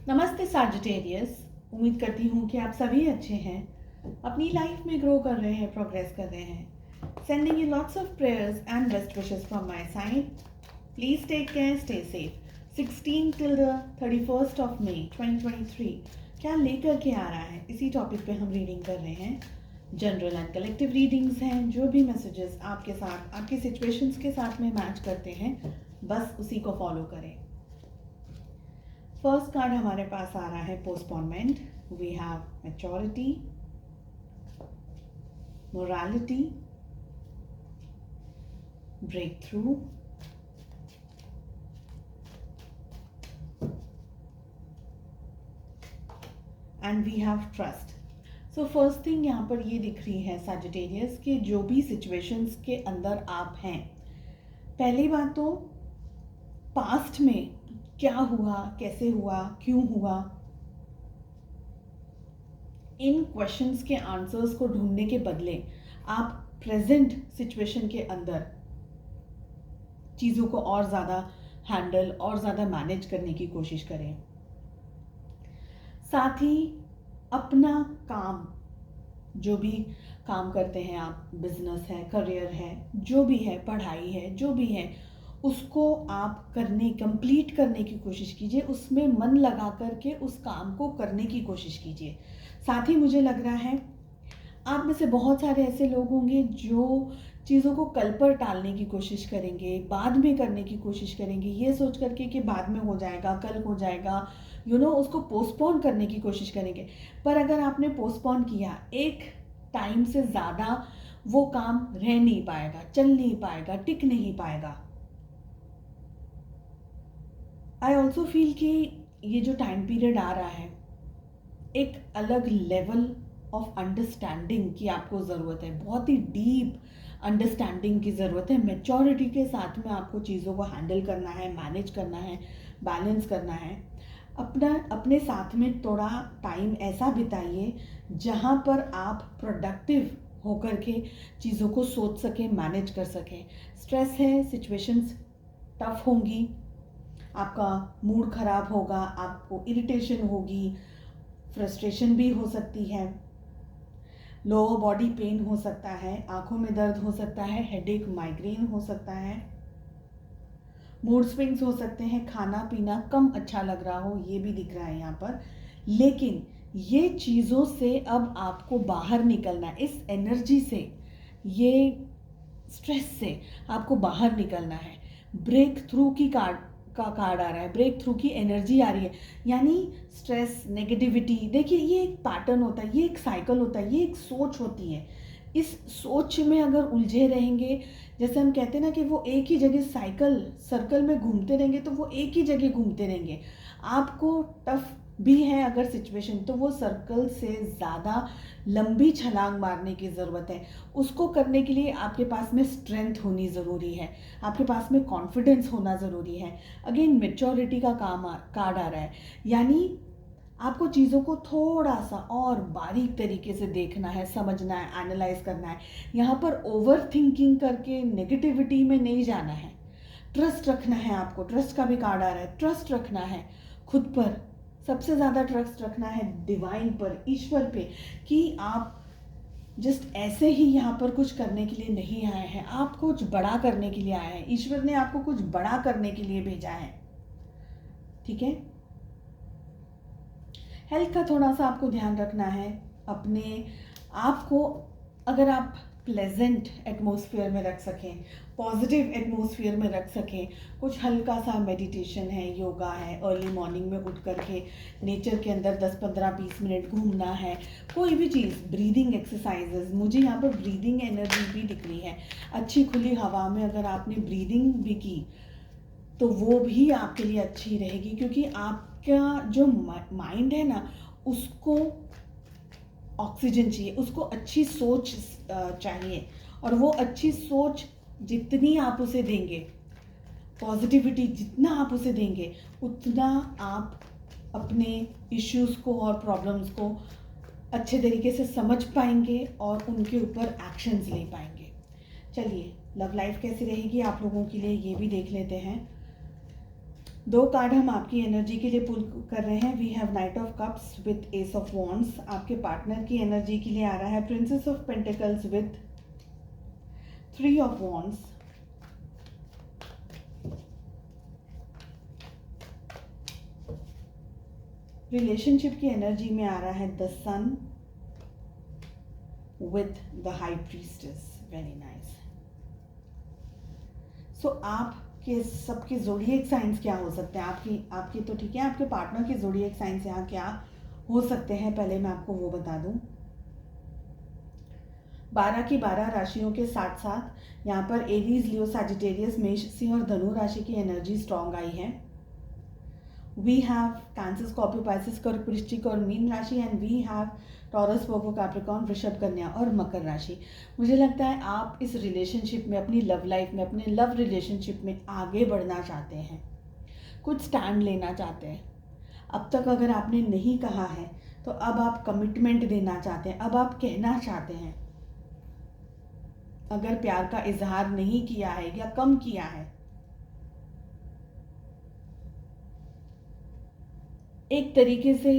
नमस्ते सैजिटेरियस। उम्मीद करती हूँ कि आप सभी अच्छे हैं, अपनी लाइफ में ग्रो कर रहे हैं, प्रोग्रेस कर रहे हैं। Sending you lots of prayers and best wishes from my side. Please take care, stay safe. 16 till the 31st of May 2023 क्या लेकर के आ रहा है, इसी टॉपिक पे हम रीडिंग कर रहे हैं। जनरल एंड कलेक्टिव रीडिंग्स हैं। जो भी मैसेजेस आपके साथ, आपकी सिचुएशंस के साथ में मैच करते हैं, बस उसी को फॉलो करें। फर्स्ट कार्ड हमारे पास आ रहा है postponement. We have maturity, morality, breakthrough, and we have trust. So first thing यहाँ पर ये दिख रही है सैजिटेरियस कि जो भी सिचुएशंस के अंदर आप हैं, पहली बात तो पास्ट में क्या हुआ, कैसे हुआ, क्यों हुआ, इन क्वेश्चंस के आंसर्स को ढूंढने के बदले आप प्रेजेंट सिचुएशन के अंदर चीज़ों को और ज़्यादा हैंडल और ज़्यादा मैनेज करने की कोशिश करें। साथ ही अपना काम, जो भी काम करते हैं आप, बिजनेस है, करियर है, जो भी है, पढ़ाई है, जो भी है, उसको आप कंप्लीट करने की कोशिश कीजिए। उसमें मन लगा करके उस काम को करने की कोशिश कीजिए। साथ ही मुझे लग रहा है आप में से बहुत सारे ऐसे लोग होंगे जो चीज़ों को कल पर टालने की कोशिश करेंगे, बाद में करने की कोशिश करेंगे, ये सोच करके कि बाद में हो जाएगा, कल हो जाएगा, उसको पोस्टपोन करने की कोशिश करेंगे। पर अगर आपने पोस्टपोन किया, एक टाइम से ज़्यादा वो काम रह नहीं पाएगा, चल नहीं पाएगा, टिक नहीं पाएगा। आई ऑल्सो फील कि ये जो टाइम पीरियड आ रहा है, एक अलग लेवल ऑफ अंडरस्टैंडिंग की आपको ज़रूरत है। बहुत ही डीप अंडरस्टैंडिंग की ज़रूरत है। मैच्योरिटी के साथ में आपको चीज़ों को हैंडल करना है, मैनेज करना है, बैलेंस करना है। अपने साथ में थोड़ा टाइम ऐसा बिताइए जहाँ पर आप प्रोडक्टिव होकर के चीज़ों को सोच सकें, मैनेज कर सकें। स्ट्रेस है, सिचुएशंस टफ होंगी, आपका मूड ख़राब होगा, आपको इरिटेशन होगी, फ्रस्ट्रेशन भी हो सकती है, लोअर बॉडी पेन हो सकता है, आंखों में दर्द हो सकता है, हेडेक, माइग्रेन हो सकता है, मूड स्विंग्स हो सकते हैं, खाना पीना कम अच्छा लग रहा हो, ये भी दिख रहा है यहाँ पर। लेकिन ये चीज़ों से अब आपको बाहर निकलना है। इस एनर्जी से, ये स्ट्रेस से आपको बाहर निकलना है। ब्रेक थ्रू का कार्ड आ रहा है, ब्रेक थ्रू की एनर्जी आ रही है। यानी स्ट्रेस, नेगेटिविटी, देखिए ये एक पैटर्न होता है, ये एक साइकिल होता है, ये एक सोच होती है। इस सोच में अगर उलझे रहेंगे, जैसे हम कहते हैं ना कि वो एक ही जगह सर्कल में घूमते रहेंगे, तो वो एक ही जगह घूमते रहेंगे। आपको टफ भी है अगर सिचुएशन, तो वो सर्कल से ज़्यादा लंबी छलांग मारने की ज़रूरत है। उसको करने के लिए आपके पास में स्ट्रेंथ होनी ज़रूरी है, आपके पास में कॉन्फिडेंस होना ज़रूरी है। अगेन मेच्योरिटी का कार्ड आ रहा है, यानी आपको चीज़ों को थोड़ा सा और बारीक तरीके से देखना है, समझना है, एनालाइज करना है। यहाँ पर ओवर थिंकिंग करके नेगेटिविटी में नहीं जाना है। ट्रस्ट रखना है आपको, ट्रस्ट का भी कार्ड आ रहा है। ट्रस्ट रखना है खुद पर, सबसे ज़्यादा ट्रस्ट रखना है डिवाइन पर, ईश्वर पे, कि आप जस्ट ऐसे ही यहाँ पर कुछ करने के लिए नहीं आए हैं, आप कुछ बड़ा करने के लिए आए हैं। ईश्वर ने आपको कुछ बड़ा करने के लिए भेजा है, ठीक है। हेल्थ का थोड़ा सा आपको ध्यान रखना है। अपने आप को अगर आप प्लेजेंट एटमॉस्फेयर में रख सकें, पॉजिटिव एटमॉस्फेयर में रख सकें, कुछ हल्का सा मेडिटेशन है, योगा है, अर्ली मॉर्निंग में उठ करके नेचर के अंदर 10-15-20 मिनट घूमना है, कोई भी चीज़, ब्रीदिंग एक्सरसाइजेज। मुझे यहाँ पर ब्रीदिंग एनर्जी भी दिख रही है। अच्छी खुली हवा में अगर आपने ब्रीदिंग भी की तो वो भी आपके लिए अच्छी रहेगी, क्योंकि आपका जो माइंड है ना, उसको ऑक्सीजन चाहिए, उसको अच्छी सोच चाहिए। और वो अच्छी सोच जितनी आप उसे देंगे, पॉजिटिविटी जितना आप उसे देंगे, उतना आप अपने इश्यूज़ को और प्रॉब्लम्स को अच्छे तरीके से समझ पाएंगे और उनके ऊपर एक्शंस ले पाएंगे। चलिए, लव लाइफ कैसी रहेगी आप लोगों के लिए, ये भी देख लेते हैं। दो कार्ड हम आपकी एनर्जी के लिए पुल कर रहे हैं। We have knight of cups with ace of wands. आपके पार्टनर की एनर्जी के लिए आ रहा है princess of pentacles with 3 of wands. Relationship की एनर्जी में आ रहा है the sun with the high priestess. Very nice. So आपके सबके ज़ोडिएक साइंस क्या हो सकते हैं? आपके तो ठीक है, आपके पार्टनर के ज़ोडिएक साइंस यहाँ क्या हो सकते हैं, पहले मैं आपको वो बता दूं। 12 की 12 राशियों के साथ साथ यहाँ पर एरीज, लियो, सैजिटेरियस, मेष, सिंह और धनु राशि की एनर्जी स्ट्रॉन्ग आई है। We have Cancer, Scorpio, Pisces, कर्क, वृश्चिक और मीन राशि and we have Taurus, Virgo, Capricorn, वृषभ, कन्या और मकर राशि। मुझे लगता है आप इस रिलेशनशिप में, अपनी लव लाइफ में, अपने लव रिलेशनशिप में आगे बढ़ना चाहते हैं, कुछ स्टैंड लेना चाहते हैं। अब तक अगर आपने नहीं कहा है तो अब आप कमिटमेंट देना चाहते हैं, अब आप कहना चाहते हैं। अगर प्यार का इजहार नहीं किया है या कम किया है, एक तरीके से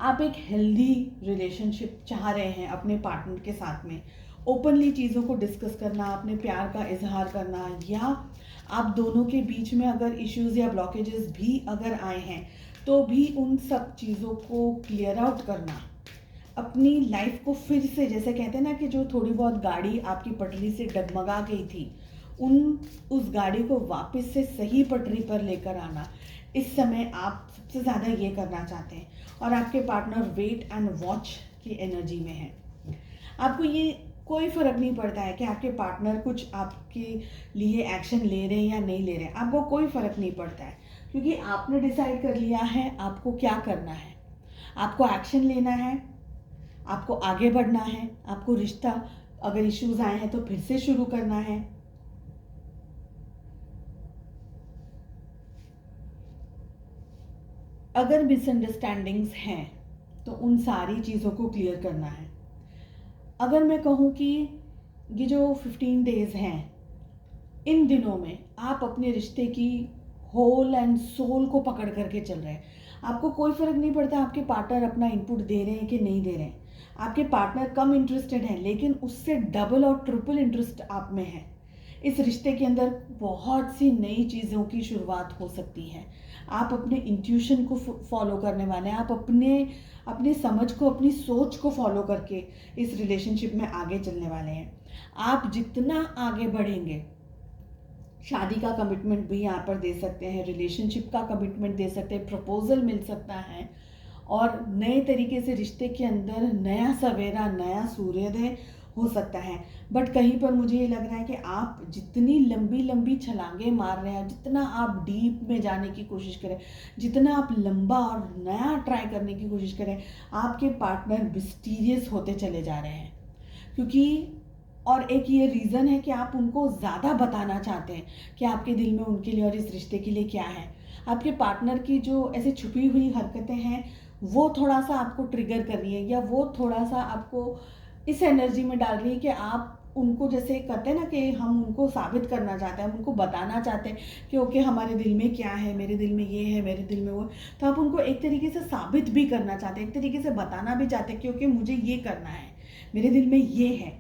आप एक हेल्दी रिलेशनशिप चाह रहे हैं अपने पार्टनर के साथ में। ओपनली चीज़ों को डिस्कस करना, अपने प्यार का इजहार करना, या आप दोनों के बीच में अगर इश्यूज या ब्लॉकेजेस भी अगर आए हैं तो भी उन सब चीज़ों को क्लियर आउट करना, अपनी लाइफ को फिर से, जैसे कहते हैं ना कि जो थोड़ी बहुत गाड़ी आपकी पटरी से डगमगा गई थी, उस गाड़ी को वापस से सही पटरी पर लेकर आना, इस समय आप सबसे ज़्यादा ये करना चाहते हैं। और आपके पार्टनर वेट एंड वॉच की एनर्जी में है। आपको ये कोई फ़र्क नहीं पड़ता है कि आपके पार्टनर कुछ आपके लिए एक्शन ले रहे हैं या नहीं ले रहे हैं, आपको कोई फ़र्क नहीं पड़ता है, क्योंकि आपने डिसाइड कर लिया है आपको क्या करना है। आपको एक्शन लेना है, आपको आगे बढ़ना है, आपको रिश्ता अगर इश्यूज आए हैं तो फिर से शुरू करना है। अगर मिसअंडरस्टैंडिंग्स हैं तो उन सारी चीज़ों को क्लियर करना है। अगर मैं कहूँ कि ये जो 15 डेज़ हैं, इन दिनों में आप अपने रिश्ते की होल एंड सोल को पकड़ करके चल रहे हैं। आपको कोई फ़र्क नहीं पड़ता आपके पार्टनर अपना इनपुट दे रहे हैं कि नहीं दे रहे हैं। आपके पार्टनर कम इंटरेस्टेड हैं, लेकिन उससे डबल और ट्रिपल इंटरेस्ट आप में है। इस रिश्ते के अंदर बहुत सी नई चीज़ों की शुरुआत हो सकती है। आप अपने इंट्यूशन को फॉलो करने वाले हैं। आप अपने समझ को, अपनी सोच को फॉलो करके इस रिलेशनशिप में आगे चलने वाले हैं। आप जितना आगे बढ़ेंगे, शादी का कमिटमेंट भी यहाँ पर दे सकते हैं, रिलेशनशिप का कमिटमेंट दे सकते हैं, प्रपोजल मिल सकता है और नए तरीके से रिश्ते के अंदर नया सवेरा, नया सूर्योदय हो सकता है। बट कहीं पर मुझे ये लग रहा है कि आप जितनी लंबी लंबी छलांगे मार रहे हैं, जितना आप डीप में जाने की कोशिश करें, जितना आप लंबा और नया ट्राई करने की कोशिश करें, आपके पार्टनर मिस्टीरियस होते चले जा रहे हैं। क्योंकि और एक ये रीज़न है कि आप उनको ज़्यादा बताना चाहते हैं कि आपके दिल में उनके लिए और इस रिश्ते के लिए क्या है। आपके पार्टनर की जो ऐसे छुपी हुई हरकतें हैं, वो थोड़ा सा आपको ट्रिगर कर रही है, या वो थोड़ा सा आपको इस एनर्जी में डाल रही है कि आप उनको, जैसे कहते हैं ना कि हम उनको साबित करना चाहते हैं, हम उनको बताना चाहते हैं कि ओके हमारे दिल में क्या है, मेरे दिल में ये है, मेरे दिल में वो। तो आप उनको एक तरीके से साबित भी करना चाहते हैं, एक तरीके से बताना भी चाहते हैं कि ओके मुझे ये करना है, मेरे दिल में ये है।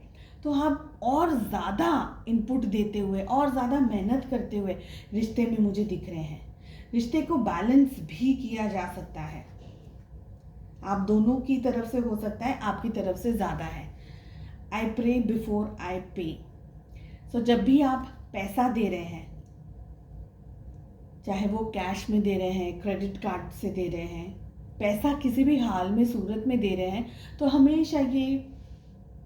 तो आप और ज़्यादा इनपुट देते हुए और ज़्यादा मेहनत करते हुए रिश्ते में मुझे दिख रहे हैं। रिश्ते को बैलेंस भी किया जा सकता है, आप दोनों की तरफ से हो सकता है, आपकी तरफ से ज़्यादा है। आई प्रे बिफोर आई पे। सो जब भी आप पैसा दे रहे हैं, चाहे वो कैश में दे रहे हैं, क्रेडिट कार्ड से दे रहे हैं, पैसा किसी भी हाल में सूरत में दे रहे हैं, तो हमेशा ये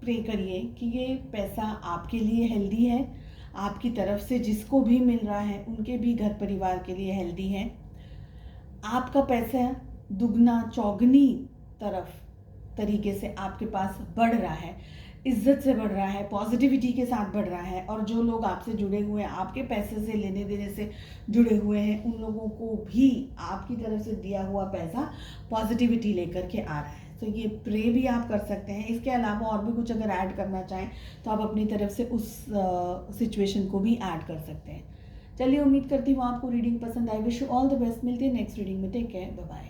प्रे करिए कि ये पैसा आपके लिए हेल्दी है, आपकी तरफ से जिसको भी मिल रहा है उनके भी घर परिवार के लिए हेल्दी है। आपका पैसा दुगना चौगनी तरीके से आपके पास बढ़ रहा है, इज्जत से बढ़ रहा है, पॉजिटिविटी के साथ बढ़ रहा है। और जो लोग आपसे जुड़े हुए हैं, आपके पैसे से लेने देने से जुड़े हुए हैं, उन लोगों को भी आपकी तरफ से दिया हुआ पैसा पॉजिटिविटी लेकर के आ रहा है। तो ये प्रे भी आप कर सकते हैं। इसके अलावा और भी कुछ अगर ऐड करना चाहें तो आप अपनी तरफ से उस सिचुएशन को भी ऐड कर सकते हैं। चलिए, उम्मीद करती हूँ आपको रीडिंग पसंद आई। Wish you all the best. मिलते हैं नेक्स्ट रीडिंग में। Take care, bye bye.